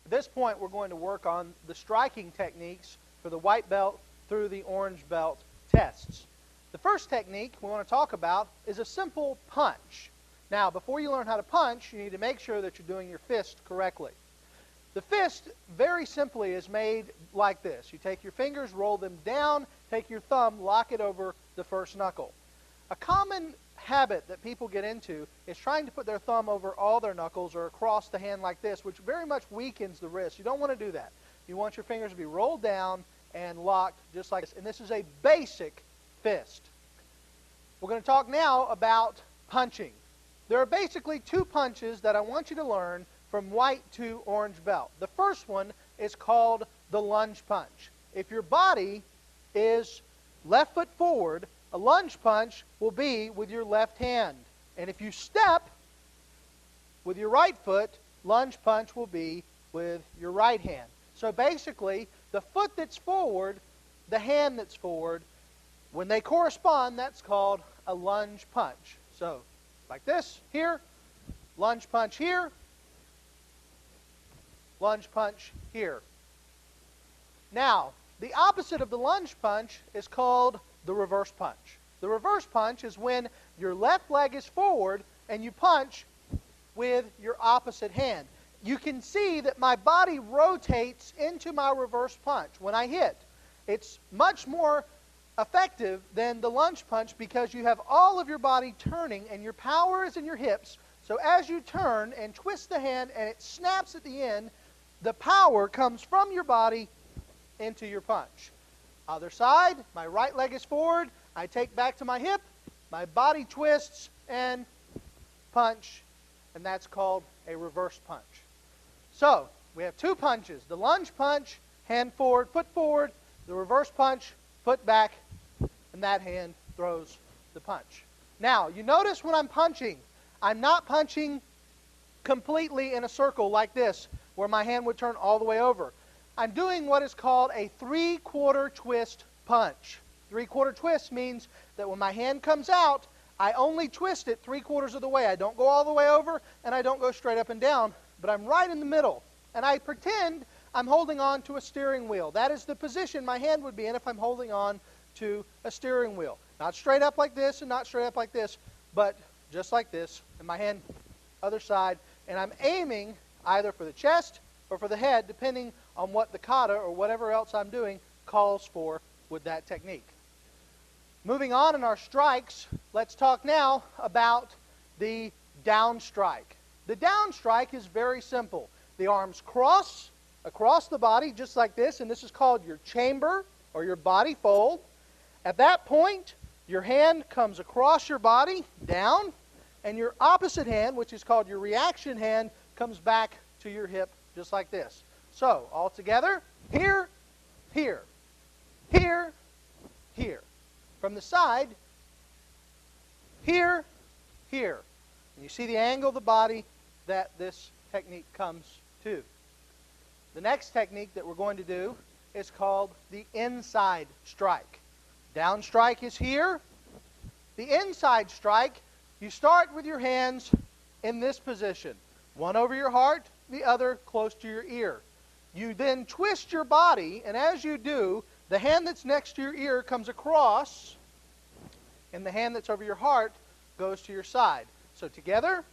At this point, we're going to work on the striking techniques for the white belt through the orange belt tests. The first technique we want to talk about is a simple punch. Now, before you learn how to punch, you need to make sure that you're doing your fist correctly. The fist, very simply, is made like this. You take your fingers, roll them down, take your thumb, lock it over the first knuckle. A common habit that people get into is trying to put their thumb over all their knuckles or across the hand like this, which very much weakens the wrist. You don't want to do that. You want your fingers to be rolled down and locked just like this. And this is a basic fist. We're going to talk now about punching. There are basically two punches that I want you to learn from white to orange belt. The first one is called the lunge punch. If your body is left foot forward, a lunge punch will be with your left hand. And if you step with your right foot, lunge punch will be with your right hand. So basically, the foot that's forward, the hand that's forward, when they correspond, that's called a lunge punch. So, like this, here, lunge punch here, lunge punch here. Now, the opposite of the lunge punch is called the reverse punch. The reverse punch is when your left leg is forward and you punch with your opposite hand. You can see that my body rotates into my reverse punch when I hit. It's much more effective than the lunge punch because you have all of your body turning and your power is in your hips. So as you turn and twist the hand and it snaps at the end, the power comes from your body into your punch. Other side, my right leg is forward, I take back to my hip, my body twists and punch, and that's called a reverse punch. So, we have two punches. The lunge punch, hand forward, foot forward. The reverse punch, foot back, and that hand throws the punch. Now, you notice when I'm punching, I'm not punching completely in a circle like this, where my hand would turn all the way over. I'm doing what is called a three-quarter twist punch. Three-quarter twist means that when my hand comes out, I only twist it three-quarters of the way. I don't go all the way over, and I don't go straight up and down, but I'm right in the middle. And I pretend I'm holding on to a steering wheel. That is the position my hand would be in if I'm holding on to a steering wheel. Not straight up like this and not straight up like this, but just like this, and my hand other side, and I'm aiming either for the chest or for the head, depending on what the kata or whatever else I'm doing calls for with that technique. Moving on in our strikes, let's talk now about the down strike. The down strike is very simple. The arms cross across the body just like this, and this is called your chamber or your body fold. At that point, your hand comes across your body, down, and your opposite hand, which is called your reaction hand, comes back to your hip just like this. So, all together, here, here, here, here. From the side, here, here. And you see the angle of the body that this technique comes to. The next technique that we're going to do is called the inside strike. Down strike is here. The inside strike, you start with your hands in this position. One over your heart, the other close to your ear. You then twist your body, and as you do, the hand that's next to your ear comes across, and the hand that's over your heart goes to your side. So together,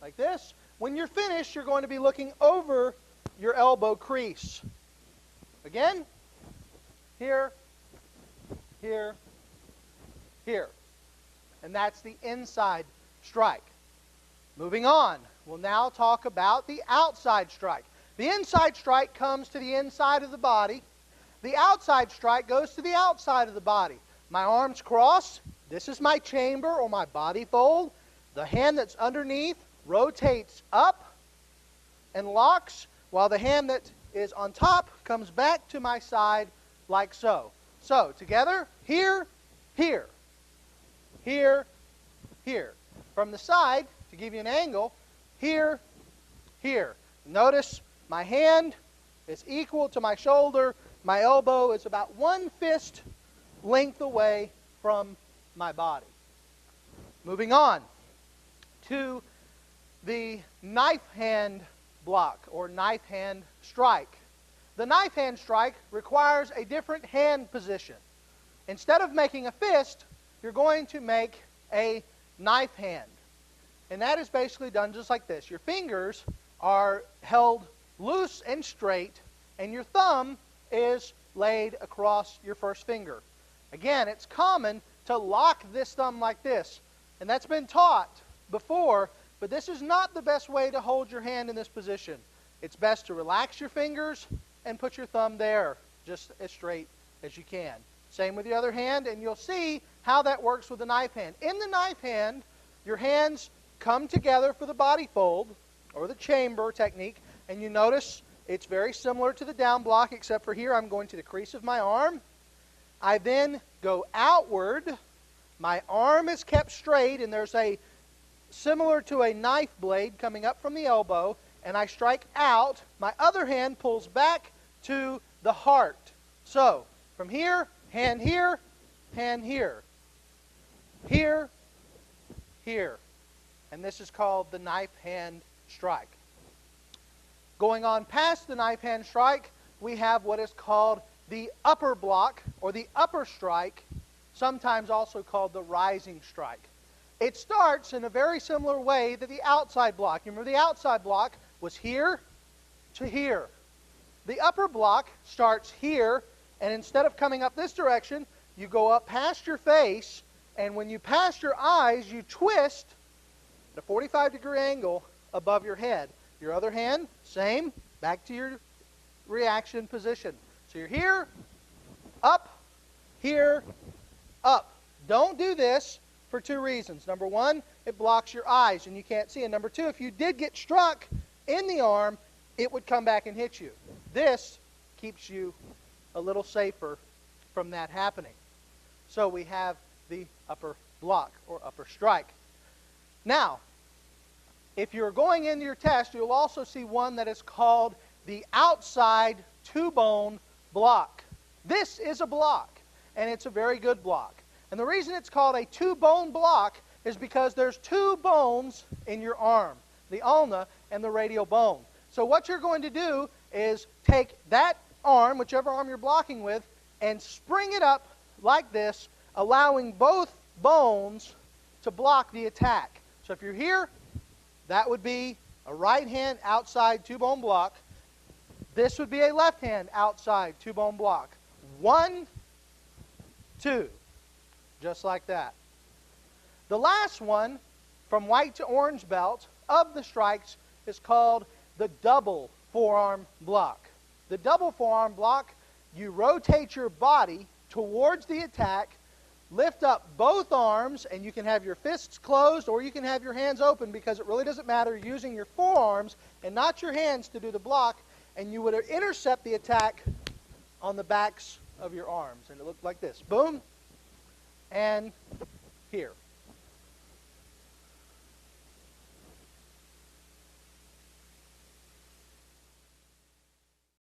like this. When you're finished, you're going to be looking over your elbow crease. Again, here, here, here. And that's the inside strike. Moving on, we'll now talk about the outside strike. The inside strike comes to the inside of the body. The outside strike goes to the outside of the body. My arms cross. This is my chamber or my body fold. The hand that's underneath rotates up and locks, while the hand that is on top comes back to my side like so. So, together, here, here, here, here. From the side, to give you an angle, here, here. Notice my hand is equal to my shoulder. My elbow is about one fist length away from my body. Moving on to the knife hand block or knife hand strike. The knife hand strike requires a different hand position. Instead of making a fist, you're going to make a knife hand. And that is basically done just like this. Your fingers are held loose and straight, and your thumb is laid across your first finger. Again, it's common to lock this thumb like this, and that's been taught before, but this is not the best way to hold your hand in this position. It's best to relax your fingers and put your thumb there, just as straight as you can. Same with the other hand, and you'll see how that works with the knife hand. In the knife hand, your hands come together for the body fold, or the chamber technique, and you notice it's very similar to the down block, except for here I'm going to the crease of my arm. I then go outward. My arm is kept straight, and there's a similar to a knife blade coming up from the elbow, and I strike out. My other hand pulls back to the heart. So, from here, hand here, hand here. Here, here. And this is called the knife hand strike. Going on past the knife hand strike, we have what is called the upper block, or the upper strike, sometimes also called the rising strike. It starts in a very similar way to the outside block. You remember the outside block was here to here. The upper block starts here, and instead of coming up this direction, you go up past your face, and when you pass your eyes, you twist at a 45-degree angle above your head. Your other hand, same, back to your reaction position. So you're here, up, here, up. Don't do this for two reasons. Number one, it blocks your eyes and you can't see. And number two, if you did get struck in the arm, it would come back and hit you. This keeps you a little safer from that happening. So we have the upper block or upper strike. Now, if you're going into your test, you'll also see one that is called the outside two-bone block. This is a block, and it's a very good block. And the reason it's called a two-bone block is because there's two bones in your arm, the ulna and the radial bone. So what you're going to do is take that arm, whichever arm you're blocking with, and spring it up like this, allowing both bones to block the attack. So if you're here, that would be a right hand outside two-bone block. This would be a left hand outside two-bone block. 1, 2. Just like that. The last one, from white to orange belt, of the strikes is called the double forearm block. The double forearm block, you rotate your body towards the attack, lift up both arms, and you can have your fists closed or you can have your hands open, because it really doesn't matter, using your forearms and not your hands to do the block, and you would intercept the attack on the backs of your arms. And it looked like this. Boom. And here.